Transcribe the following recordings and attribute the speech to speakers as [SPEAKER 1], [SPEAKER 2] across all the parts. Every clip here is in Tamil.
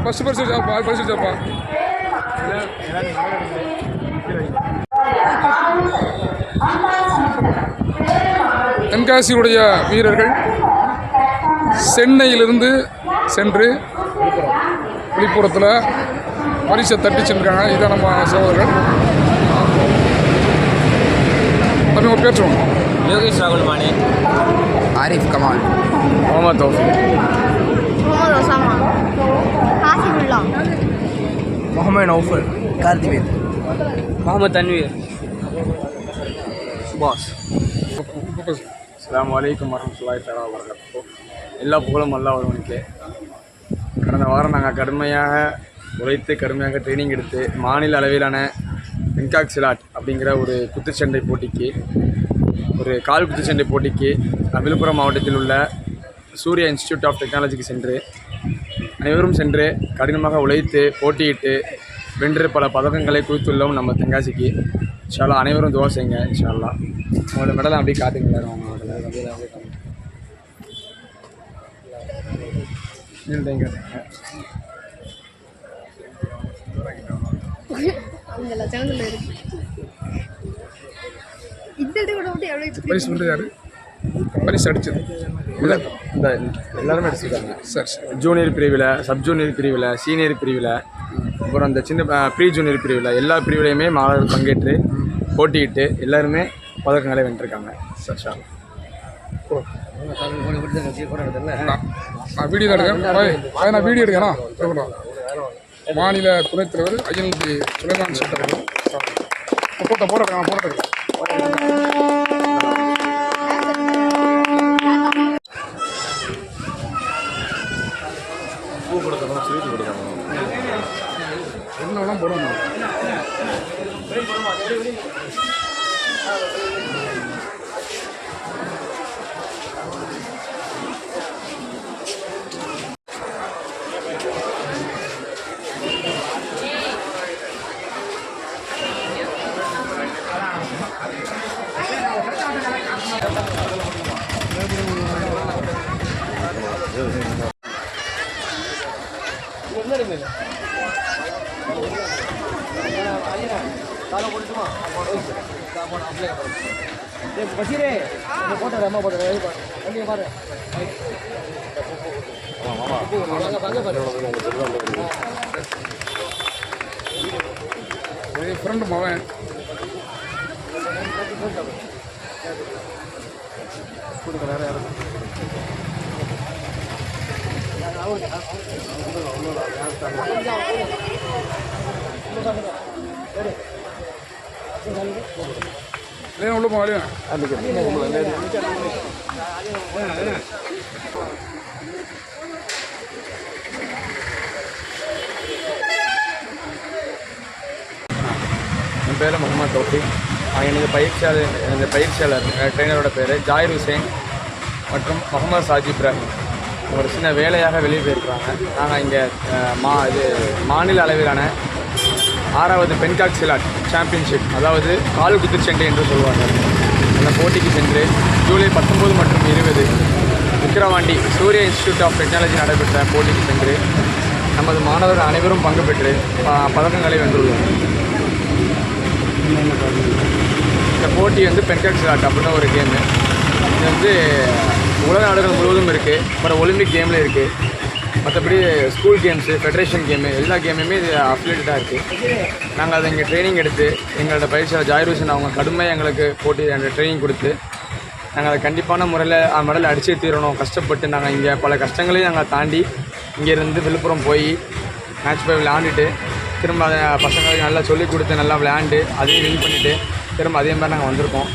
[SPEAKER 1] ஃபஸ்ட்டு படிச்சுப்பா தென்காசியுடைய வீரர்கள் சென்னையிலிருந்து சென்று விழுப்புரத்தில் பரிசை தட்டி சென்றிருக்காங்க. இதான் நம்ம சகோதரர்கள். நம்ம பேர் சொல்லுவோம்.
[SPEAKER 2] யோகேஷ் ராகுல் மானே,
[SPEAKER 3] ஆரிஃப் கமால்,
[SPEAKER 1] முகமது தௌஃபீக்,
[SPEAKER 4] முகமது ஒசாமா, காசிமுல்லா,
[SPEAKER 3] முகமது நௌஃபல், கார்த்திவேல்,
[SPEAKER 2] முகமது தன்வீர், சுபாஷ்.
[SPEAKER 5] அஸ்ஸலாமு அலைக்கும் வரஹ்மத்துல்லாஹி தஆலா வபரகாத்துஹு. எல்லா புகழும் அல்லாஹ் ஒருவனுக்கே. கடந்த வாரம் நாங்கள் கடுமையாக உழைத்து கடுமையாக ட்ரைனிங் எடுத்து மாநில அளவிலான பென்காக் சிலாட் அப்படிங்கிற ஒரு குத்துச்சண்டை போட்டிக்கு, ஒரு கால் குத்துச்சண்டை போட்டிக்கு விழுப்புரம் மாவட்டத்தில் உள்ள சூர்யா இன்ஸ்டிடியூட் ஆஃப் டெக்னாலஜிக்கு சென்று அனைவரும் சென்று கடினமாக உழைத்து போட்டியிட்டு வென்று பல பதக்கங்களை குவித்துள்ளோம் நம்ம தென்காசிக்கு. இன்ஷா அல்லாஹ் அனைவரும் துவா செய்யுங்க. இன்ஷா அல்லாஹ் உங்களோட மெடலை அப்படியே காட்டுங்க. அவங்க அப்படியே
[SPEAKER 4] அந்த லட்சணத்தில் இருக்கு.
[SPEAKER 1] பரிசு வந்து யாரு பரிசு அடிச்சது?
[SPEAKER 5] இந்த எல்லாருமே அடிச்சுருக்காங்க.
[SPEAKER 1] சரி.
[SPEAKER 5] ஜூனியர் பிரிவில், சப் ஜூனியர் பிரிவில், சீனியர் பிரிவில், அப்புறம் அந்த சின்ன ப்ரீ ஜூனியர் பிரிவில் எல்லா பிரிவுலையுமே மாணவர்கள் பங்கேற்று போட்டியிட்டு எல்லாருமே பதக்கங்களை வென்றிருக்காங்க. சரி,
[SPEAKER 1] நான் வீடியோ எடுக்கிறேன். நான் வீடியோ எடுக்கிறேன். மாநில துணைத் தலைவர் ஐஎன்டி சுலைமான் சென்டர் போராட்டம் என்னெல்லாம் போடணும். ஃப்ரெண்டு மவன் உள்ள போங்க.
[SPEAKER 5] என் பேர் முகமது தௌஃபீக். எனது பயிற்சியாளர் ட்ரெயினரோட பேர் ஜாயிர் ஹுசேன் மற்றும் முகமது சாஜி இப்ராஹிம். ஒரு சின்ன வேலையாக வெளியே போயிருக்கிறாங்க. நாங்கள் இங்கே மாநில அளவிலான 6வது பென்காக் சிலாட் சாம்பியன்ஷிப், அதாவது கால் குத்துச்சண்டை என்று சொல்வார்கள், அந்த போட்டிக்கு சென்று ஜூலை 19 மற்றும் 20 Vikravandi Surya institute of technology நடைபெற்ற போட்டிக்கு சென்று நமது மாணவர்கள் அனைவரும் பங்கு பெற்று பதக்கங்களை வென்றுள்ளோம். இந்த போட்டி பென்காக் சிலாட் அப்படின்னு ஒரு கேமு. இது உலக நாடுகள் முழுவதும் இருக்குது. அப்புறம் ஒலிம்பிக் கேமில் இருக்குது. மற்றபடி ஸ்கூல் கேம்ஸு, ஃபெடரேஷன் கேமு, எல்லா கேமுமே இது அஃபிலியேட்டடாக இருக்குது. நாங்கள் அதை இங்கே ட்ரைனிங் எடுத்து எங்களோட பயிற்சியாளர் ஜாயிர் ஹுசேன் அவங்க கடுமையாக எங்களுக்கு போட்டி அந்த ட்ரைனிங் கொடுத்து நாங்கள் அதை கண்டிப்பான முறையில் மெடல் அடிச்சே தீரணும் கஷ்டப்பட்டு நாங்கள் இங்கே பல கஷ்டங்களையும் நாங்கள் தாண்டி இங்கேருந்து விழுப்புரம் போய் மேட்ச் போய் விளையாண்டுட்டு திரும்ப அதை பசங்களுக்கு நல்லா சொல்லிக் கொடுத்து நல்லா விளையாண்டு அதையும் வின் பண்ணிவிட்டு திரும்ப அதே மாதிரி நாங்கள் வந்திருக்கோம்.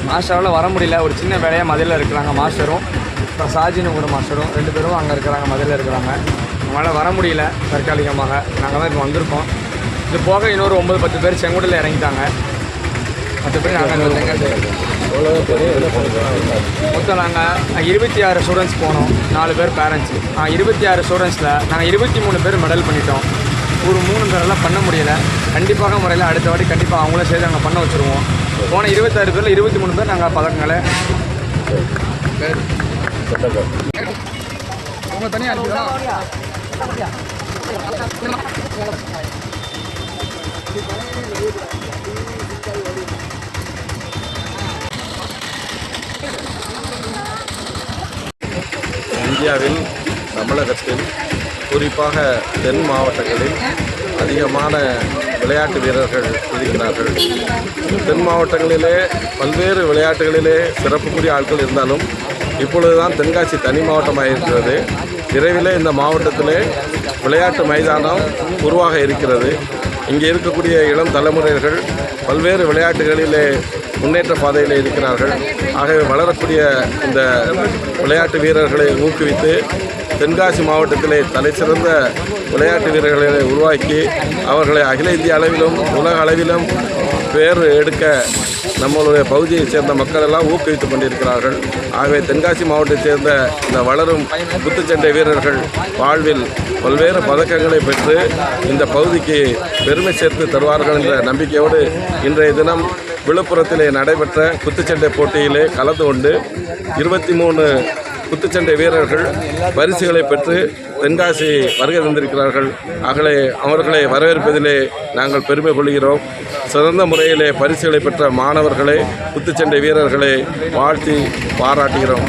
[SPEAKER 5] மாஸ்டரால் வர முடியல. ஒரு சின்ன வேலையாக மதுரையில் இருக்கிறாங்க மாஸ்டரும், அப்புறம் சாஜின்னு கூட மாஸ்டரும் 2 பேரும் அங்கே இருக்கிறாங்க, மதுரையில் இருக்கிறாங்க. அவங்களால வர முடியல தற்காலிகமாக. நாங்கள் தான் இப்போ வந்திருக்கோம். இது போக இன்னொரு 9-10 பேர் செங்கோட்டையில் இறங்கிட்டாங்க. மற்றபடி நாங்கள் மொத்தம் நாங்கள் 26 ஸ்டூடெண்ட்ஸ் போனோம். 4 பேர் பேரண்ட்ஸு. 26 ஸ்டூடெண்ட்ஸில் நாங்கள் 23 பேர் மெடல் பண்ணிட்டோம். ஒரு 3 பேரெல்லாம் பண்ண முடியல. கண்டிப்பாக முறையில் அடுத்த வாட்டி கண்டிப்பாக அவங்கள சேர்த்து நாங்கள் பண்ண வச்சுருவோம். போன 26 பேரில் 23 பேர் நாங்கள் பதக்கங்களை
[SPEAKER 1] அவங்க தனியாக
[SPEAKER 6] இந்தியாவில் தமிழகத்தில் குறிப்பாக தென் மாவட்டங்களில் அதிகமான விளையாட்டு வீரர்கள் இருக்கிறார்கள். தென் மாவட்டங்களிலே பல்வேறு விளையாட்டுகளிலே சிறப்புக்குரிய ஆட்கள் இருந்தாலும் இப்பொழுதுதான் தென்காசி தனி மாவட்டமாக இருக்கிறது. விரைவில் இந்த மாவட்டத்திலே விளையாட்டு மைதானம் உருவாக இருக்கிறது. இங்கே இருக்கக்கூடிய இளம் தலைமுறைகள் பல்வேறு விளையாட்டுகளிலே முன்னேற்ற பாதையில் இருக்கிறார்கள். ஆகவே வளரக்கூடிய இந்த விளையாட்டு வீரர்களை ஊக்குவித்து தென்காசி மாவட்டத்திலே தலைசிறந்த விளையாட்டு வீரர்களை உருவாக்கி அவர்களை அகில இந்திய அளவிலும் உலக அளவிலும் பேர் எடுக்க நம்மளுடைய பகுதியைச் சேர்ந்த மக்கள் எல்லாம் ஊக்குவித்துக் கொண்டிருக்கிறார்கள். ஆகவே தென்காசி மாவட்டத்தைச் சேர்ந்த இந்த வளரும் குத்துச்சண்டை வீரர்கள் வாழ்வில் பல்வேறு பதக்கங்களை பெற்று இந்த பகுதிக்கு பெருமை சேர்த்து தருவார்கள் என்ற நம்பிக்கையோடு இன்றைய தினம் விழுப்புரத்திலே நடைபெற்ற குத்துச்சண்டை போட்டியிலே கலந்து கொண்டு 23 குத்துச்சண்டை வீரர்கள் பரிசுகளை பெற்று தென்காசி வருகை தந்திருக்கிறார்கள். அவர்களை வரவேற்பதிலே நாங்கள் பெருமை கொள்கிறோம். சிறந்த முறையிலே பரிசுகளை பெற்ற மாணவர்களை குத்துச்சண்டை வீரர்களை வாழ்த்தி பாராட்டுகிறோம்.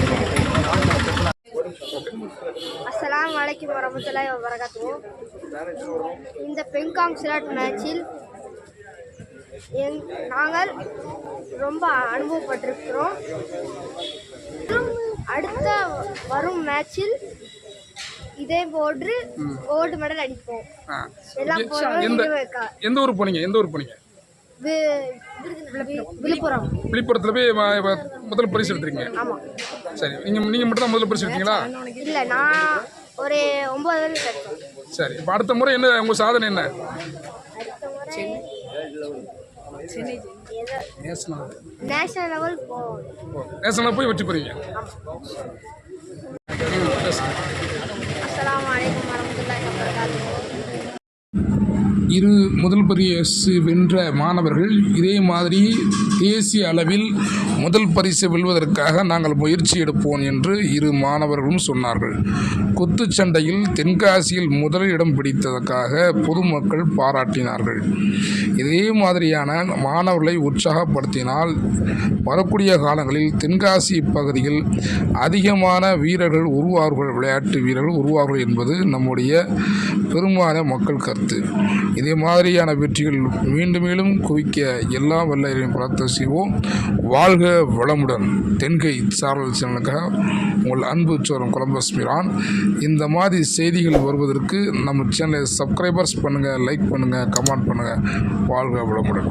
[SPEAKER 4] அஸ்ஸலாமு அலைக்கும் வரஹ்மத்துல்லாஹி வபரகாத்துஹு. இந்த பெங்காங் சிலாட் மேட்சில் நாங்கள் ரொம்ப அனுபவப்பட்டிருக்கிறோம். அடுத்த வரும் மேட்சில் இதே போன்று கோல்டு மெடல் அடிப்போம்.
[SPEAKER 1] எந்த ஊர் போனீங்க? விழுப்புரத்தில் போய் முதல் பரிசு எடுத்துருக்கீங்க.
[SPEAKER 4] ஆமாம்.
[SPEAKER 1] சரி, நீங்கள் மட்டும் தான் முதல் பரிசு எடுத்தீங்களா?
[SPEAKER 4] இல்லை, நான் ஒரு 9 எடுத்தேன்.
[SPEAKER 1] சரி, இப்போ அடுத்த முறை என்ன உங்கள் சாதனை என்ன?
[SPEAKER 4] நேஷனல் லெவல்
[SPEAKER 1] நேஷனல் போய் வெற்றி பெறுவீங்க.
[SPEAKER 4] அஸ்ஸலாமு அலைக்கும் வரஹ்மத்துல்லாஹி வபரகாத்துஹு.
[SPEAKER 1] இரு முதல் பரிசு வென்ற மாணவர்கள் இதே மாதிரி தேசிய அளவில் முதல் பரிசு வெல்வதற்காக நாங்கள் முயற்சி எடுப்போம் என்று இரு மாணவர்களும் சொன்னார்கள். குத்துச்சண்டையில் தென்காசியில் முதல் இடம் பிடித்ததற்காக பொதுமக்கள் பாராட்டினார்கள். இதே மாதிரியான மாணவர்களை உற்சாகப்படுத்தினால் வரக்கூடிய காலங்களில் தென்காசி பகுதியில் அதிகமான வீரர்கள் உருவார்கள், விளையாட்டு வீரர்கள் உருவார்கள் என்பது நம்முடைய பெரும்பாலான மக்கள் கருத்து. இதே மாதிரியான வெற்றிகள் மீண்டும் மீண்டும் குவிக்க எல்லாம் வல்ல இறைவனை பிரார்த்தனை செய்வோம். வாழ்க வளமுடன். தென்கை சாரல் சேனலுக்காக உங்கள் அன்பு சோரம் கொலம்பஸ் மிரான். இந்த மாதிரி செய்திகள் வருவதற்கு நம்ம சேனலை சப்ஸ்கிரைபர்ஸ் பண்ணுங்கள், லைக் பண்ணுங்கள், கமெண்ட் பண்ணுங்கள். வாழ்க வளமுடன்.